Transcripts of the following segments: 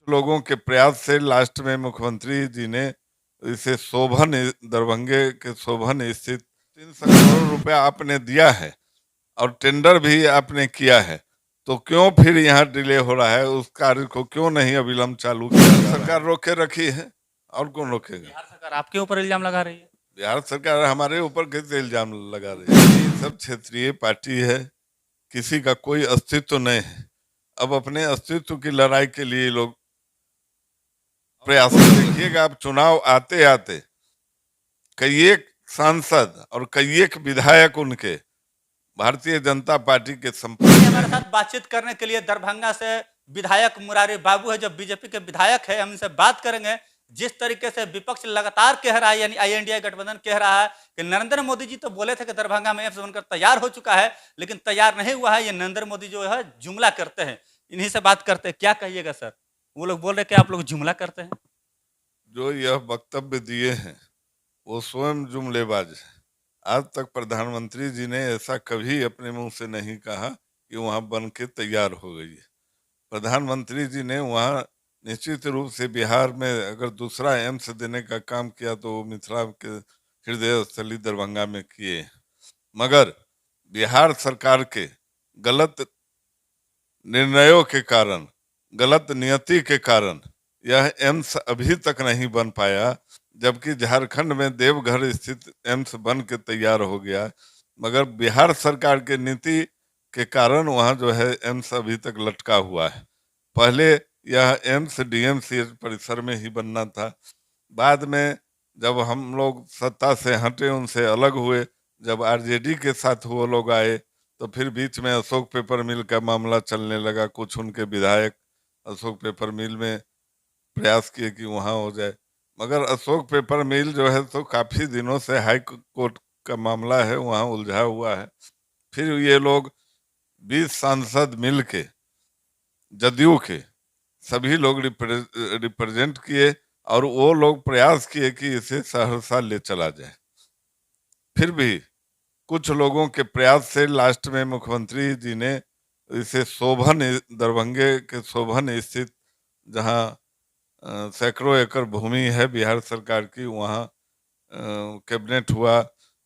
लोगों के प्रयास से लास्ट में मुख्यमंत्री जी ने इसे दरभंगे के शोभन स्थित 300 करोड़ रुपया आपने दिया है और टेंडर भी आपने किया है, तो क्यों फिर यहाँ डिले हो रहा है? उस कार्य को क्यों नहीं अविलंब चालू किया जा रहा है? सरकार रोके रखी है, और कौन रोकेगा? बिहार सरकार आपके ऊपर इल्जाम लगा रही है। बिहार सरकार हमारे ऊपर कैसे इल्जाम लगा रही है? ये सब क्षेत्रीय पार्टी है, किसी का कोई अस्तित्व नहीं है। अब अपने अस्तित्व की लड़ाई के लिए लोग प्रयास देखिएगा। आप चुनाव आते आते कई एक सांसद और कई एक विधायक उनके भारतीय जनता पार्टी के संपर्क हमारे साथ बातचीत करने के लिए दरभंगा से विधायक मुरारी बाबू है, जो बीजेपी के विधायक है। हम इनसे बात करेंगे। जिस तरीके से विपक्ष लगातार कह रहा है, यानी आईएनडीआई गठबंधन कह रहा है कि नरेंद्र मोदी जी तो बोले थे कि दरभंगा में एम्स बनकर तैयार हो चुका है, लेकिन तैयार नहीं हुआ है। ये नरेंद्र मोदी जो है जुमला करते हैं। इन्हीं से बात करते हैं, क्या कहिएगा सर? वो लोग बोल रहे कि आप लोग जुमला करते हैं। जो यह वक्तव्य दिए हैं वो स्वयं जुमलेबाज है। आज तक प्रधानमंत्री जी ने ऐसा कभी अपने मुंह से नहीं कहा कि वहां बन के तैयार हो गई है। प्रधानमंत्री जी ने वहां निश्चित रूप से बिहार में अगर दूसरा एम्स देने का काम किया तो वो मिथिला के हृदय स्थली दरभंगा में किए, मगर बिहार सरकार के गलत निर्णयों के कारण, गलत नियति के कारण यह एम्स अभी तक नहीं बन पाया, जबकि झारखंड में देवघर स्थित एम्स बन के तैयार हो गया। मगर बिहार सरकार के नीति के कारण वहाँ जो है एम्स अभी तक लटका हुआ है। पहले यह एम्स डीएमसीएच परिसर में ही बनना था। बाद में जब हम लोग सत्ता से हटे, उनसे अलग हुए, जब आरजेडी के साथ वो लोग आए, तो फिर बीच में अशोक पेपर मिल का मामला चलने लगा। कुछ उनके विधायक अशोक पेपर मिल में प्रयास किए कि वहाँ हो जाए, मगर अशोक पेपर मिल जो है तो काफी दिनों से हाई कोर्ट का मामला है, वहाँ उलझा हुआ है। फिर ये लोग 20 सांसद मिल के, जदयू के सभी लोग रिप्रेजेंट किए और वो लोग प्रयास किए कि इसे सहरसा ले चला जाए। फिर भी कुछ लोगों के प्रयास से लास्ट में मुख्यमंत्री जी ने इसे दरभंगे के शोभन स्थित, जहाँ सैकड़ों एकड़ भूमि है बिहार सरकार की, वहाँ कैबिनेट हुआ।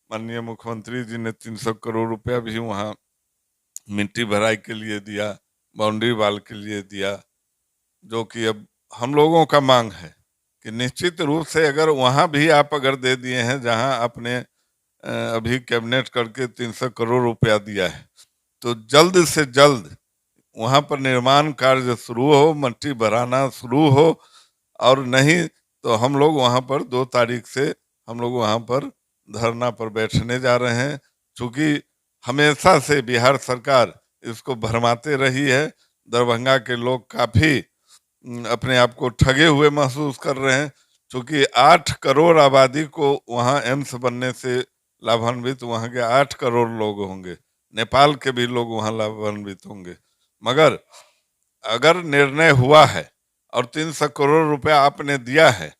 माननीय मुख्यमंत्री जी ने 300 करोड़ रुपया भी वहाँ मिट्टी भराई के लिए दिया, बाउंड्री वाल के लिए दिया, जो कि अब हम लोगों का मांग है कि निश्चित रूप से अगर वहाँ भी आप अगर दे दिए हैं, जहाँ आपने अभी कैबिनेट करके 300 करोड़ रुपया दिया है, तो जल्द से जल्द वहाँ पर निर्माण कार्य शुरू हो, मट्टी भराना शुरू हो। और नहीं तो हम लोग वहाँ पर 2 तारीख से हम लोग वहाँ पर धरना पर बैठने जा रहे हैं। चूंकि हमेशा से बिहार सरकार इसको भरमाते रही है। दरभंगा के लोग काफी अपने आप को ठगे हुए महसूस कर रहे हैं। चूंकि 8 करोड़ आबादी को वहाँ एम्स बनने से लाभान्वित वहाँ के 8 करोड़ लोग होंगे, नेपाल के भी लोग वहाँ लाभान्वित होंगे। मगर अगर निर्णय हुआ है और 300 करोड़ रुपया आपने दिया है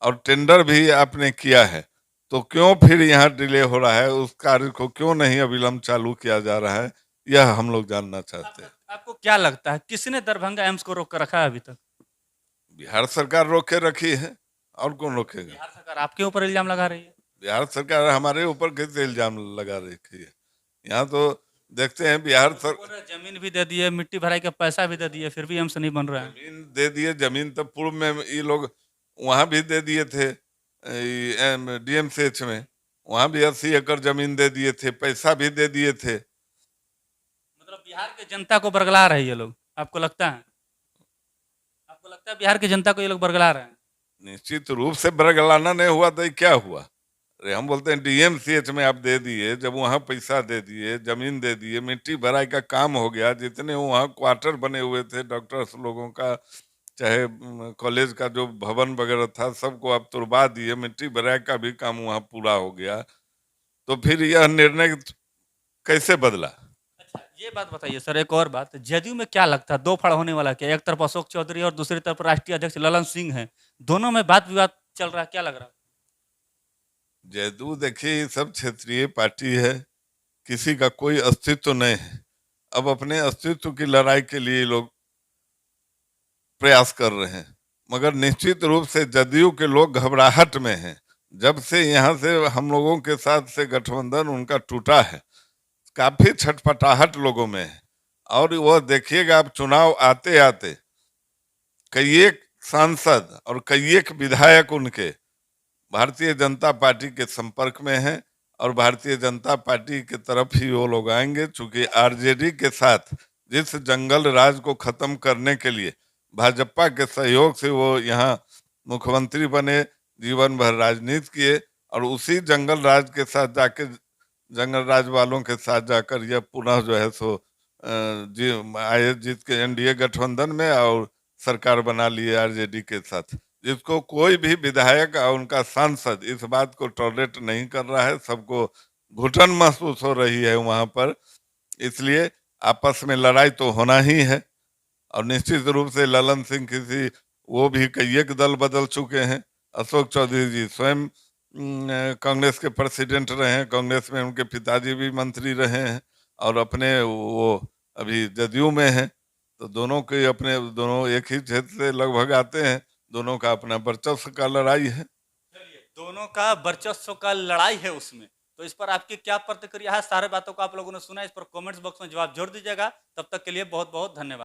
और टेंडर भी आपने किया है, तो क्यों फिर यहाँ डिले हो रहा है? उस कार्य को क्यों नहीं अविलंब चालू किया जा रहा है? यह हम लोग जानना चाहते हैं। आपको क्या लगता है किसने दरभंगा एम्स को रोक कर रखा है अभी तक? बिहार सरकार रोके रखी है, और कौन रोकेगा? बिहार सरकार आपके ऊपर इल्जाम लगा रही है। बिहार सरकार हमारे ऊपर कैसे इल्जाम लगा रखी है? यहाँ तो देखते हैं बिहार तो बोल सर रहे जमीन भी दे दिए, मिट्टी भराई का पैसा भी दे दिए, फिर भी एम्स नहीं बन रहा है। जमीन दे दिए। जमीन तो पूर्व में ये लोग वहां भी दे दिए थे, डीएमसीएच में वहां भी 80 एकड़ जमीन दे दिए थे, पैसा भी दे दिए थे। मतलब बिहार के जनता को बरगला रहे ये लोग, आपको लगता है? आपको लगता है बिहार की जनता को ये लोग बरगला रहे हैं? निश्चित रूप से बरगलाना नहीं हुआ तो ये क्या हुआ? अरे हम बोलते हैं डीएमसीएच में आप दे दिए, जब वहाँ पैसा दे दिए, जमीन दे दिए, मिट्टी भराई का काम हो गया, जितने वहाँ क्वार्टर बने हुए थे डॉक्टर्स लोगों का, चाहे कॉलेज का जो भवन वगैरह था, सबको आप तुड़वा दिए, मिट्टी भराई का भी काम वहाँ पूरा हो गया। तो फिर यह निर्णय कैसे बदला? अच्छा, ये बात बताइए सर, एक और बात, जदयू में क्या लगता है दो फड़ होने वाला क्या? एक तरफ अशोक चौधरी और दूसरी तरफ राष्ट्रीय अध्यक्ष ललन सिंह है, दोनों में बात विवाद चल रहा है, क्या लग रहा है? जदयू देखिए ये सब क्षेत्रीय पार्टी है, किसी का कोई अस्तित्व नहीं है। अब अपने अस्तित्व की लड़ाई के लिए लोग प्रयास कर रहे हैं, मगर निश्चित रूप से जदयू के लोग घबराहट में हैं। जब से यहाँ से हम लोगों के साथ से गठबंधन उनका टूटा है, काफी छटपटाहट लोगों में है। और वो देखिएगा, आप चुनाव आते आते कई एक सांसद और कई एक विधायक उनके भारतीय जनता पार्टी के संपर्क में हैं और भारतीय जनता पार्टी की तरफ ही वो लोग आएंगे। चूंकि आरजेडी के साथ जिस जंगल राज को खत्म करने के लिए भाजपा के सहयोग से वो यहाँ मुख्यमंत्री बने, जीवन भर राजनीति किए, और उसी जंगल राज के साथ जाके जंगल राज वालों के साथ जाकर यह पुनः जो है सो जी आए, जीत के एनडीए गठबंधन में और सरकार बना लिए आरजेडी के साथ, जिसको कोई भी विधायक और उनका सांसद इस बात को टॉलरेट नहीं कर रहा है। सबको घुटन महसूस हो रही है वहां पर। इसलिए आपस में लड़ाई तो होना ही है। और निश्चित रूप से ललन सिंह किसी, वो भी कई एक दल बदल चुके हैं। अशोक चौधरी जी स्वयं कांग्रेस के प्रेसिडेंट रहे हैं, कांग्रेस में उनके पिताजी भी मंत्री रहे हैं, और अपने वो अभी जदयू में हैं। तो दोनों के अपने, दोनों एक ही क्षेत्र से लगभग आते हैं, दोनों का अपना वर्चस्व का लड़ाई है। दोनों का वर्चस्व का लड़ाई है उसमें। तो इस पर आपकी क्या प्रतिक्रिया है? सारे बातों को आप लोगों ने सुना, इस पर कमेंट्स बॉक्स में जवाब जोड़ दीजिएगा। तब तक के लिए बहुत बहुत धन्यवाद।